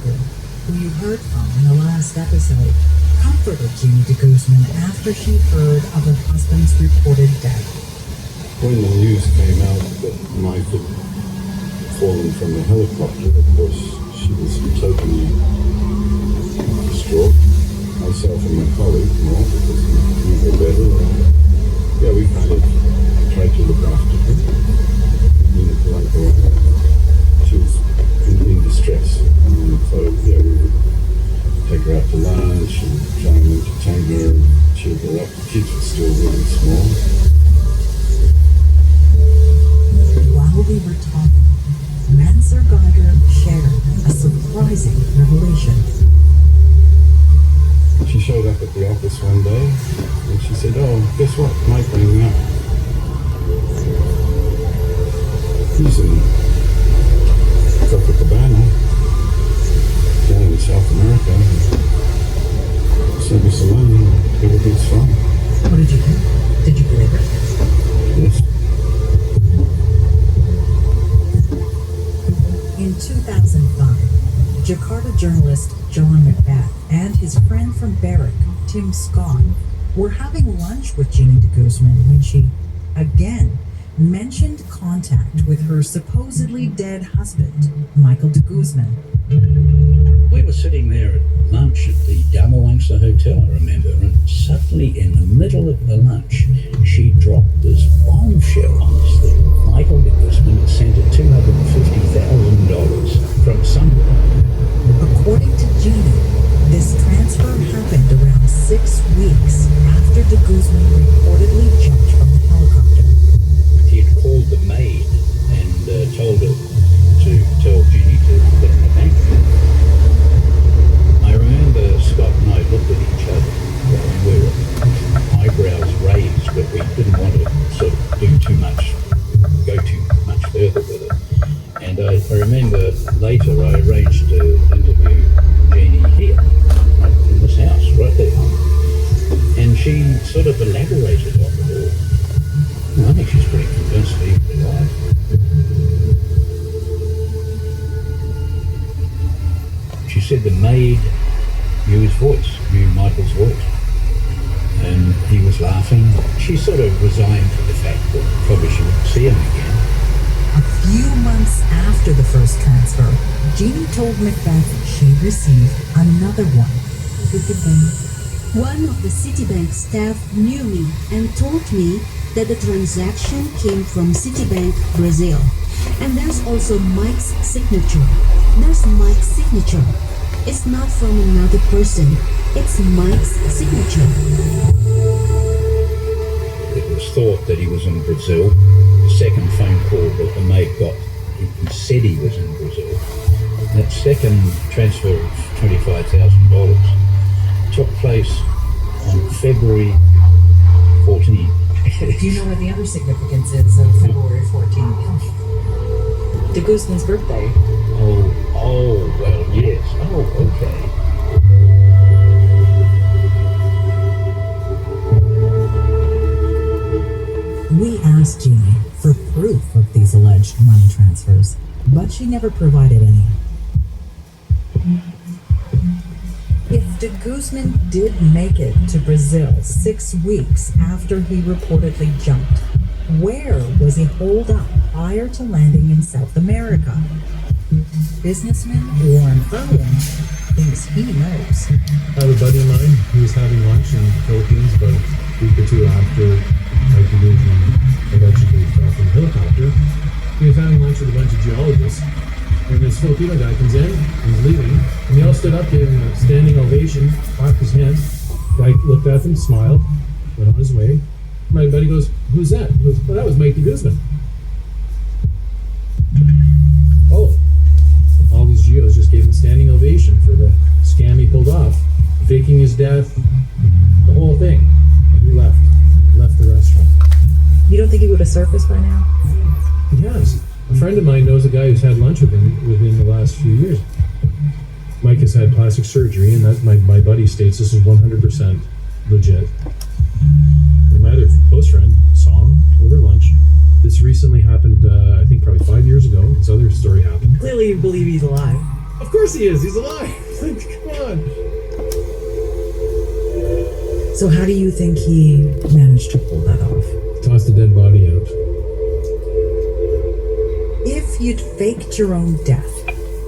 Geiger, who you heard from in the last episode, comforted Jeannie de Guzman after she heard of her husband's reported death. When the news came out that Mike had fallen from the helicopter, of course, she was totally distraught. Myself and my colleague, more, because we knew her better. Yeah, we kind of tried to look after her in a polite way. She was in distress. So, yeah, we would take her out to lunch and try and entertain her, cheer her up. The kids were still really small. While we were talking, Mansur Geiger shared a surprising revelation. She showed up at the office one day and she said, "Oh, guess what? Mike rang me up. He's in Copacabana, down in South America. Sent me some money and everything's fine." What did you do? Did you believe her? Yes. In 2005, Jakarta journalist John Macbeth and his friend from Barrick, Tim Scott, were having lunch with Jeannie de Guzman when she, again, mentioned contact with her supposedly dead husband, Michael de Guzman. We were sitting there at lunch at the Damawangsa Hotel, I remember, and suddenly in the middle of the lunch, she dropped this bombshell on us that Michael de Guzman had sent her $250,000 from somewhere. According to Jeannie, this transfer happened around 6 weeks after de Guzman reportedly jumped from the helicopter. He had called the maid and told her to tell Jeannie to put in the bank. I remember Scott and I looked at each other and we were eyebrows raised, but we didn't want to sort of go too much further with it. And I remember later I arranged to interview Jeannie here, right in this house, right there. And she sort of elaborated on it all. Well, I think she's pretty convinced he was alive. She said the maid knew his voice, knew Michael's voice. And he was laughing. She sort of resigned to the fact that probably she wouldn't see him again. A few months after the first transfer, Jeannie told Macbeth she received another one. One of the Citibank staff knew me and told me that the transaction came from Citibank Brazil. And there's also Mike's signature. There's Mike's signature. It's not from another person. It's Mike's signature. It was thought that he was in Brazil. The second phone call that the maid got, he said he was in Brazil. That second transfer of $25,000 took place on February 14. Do you know what the other significance is of February 14th? De Guzman's birthday. Oh, well, yes. Oh, okay. We asked Jeannie for proof of these alleged money transfers, but she never provided any. If de Guzman did make it to Brazil 6 weeks after he reportedly jumped, where was he holed up prior to landing in South America? Businessman Warren Irwin thinks he knows. I have a buddy of mine who was having lunch in the Philippines about a week or two after Mike de Guzman allegedly fell from a helicopter. He was having lunch with a bunch of geologists, and this Filipino guy comes in and he's leaving, and they all stood up, gave him a standing ovation, clapped his hands. Guy looked at them, smiled, went on his way. My buddy goes, "Who's that?" He goes, "Well, that was Mike de Guzman." Oh. All these geos just gave him a standing ovation for the scam he pulled off, faking his death, the whole thing. And he left the restaurant. You don't think he would have surfaced by now? He has. A friend of mine knows a guy who's had lunch with him within the last few years. Mike has had plastic surgery, and that my buddy states this is 100% legit. And my other close friend saw him over lunch. This recently happened, I think probably 5 years ago. This other story happened. Clearly you believe he's alive. Of course he is. He's alive. Like, come on. So how do you think he managed to pull that off? Tossed a dead body out. If you'd faked your own death,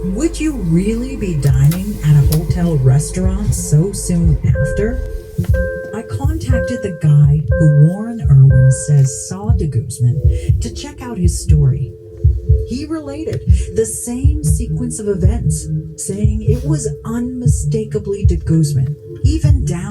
would you really be dining at a hotel restaurant so soon after? I contacted the guy who Warren Irwin says saw de Guzman to check out his story. He related the same sequence of events, saying it was unmistakably de Guzman, even down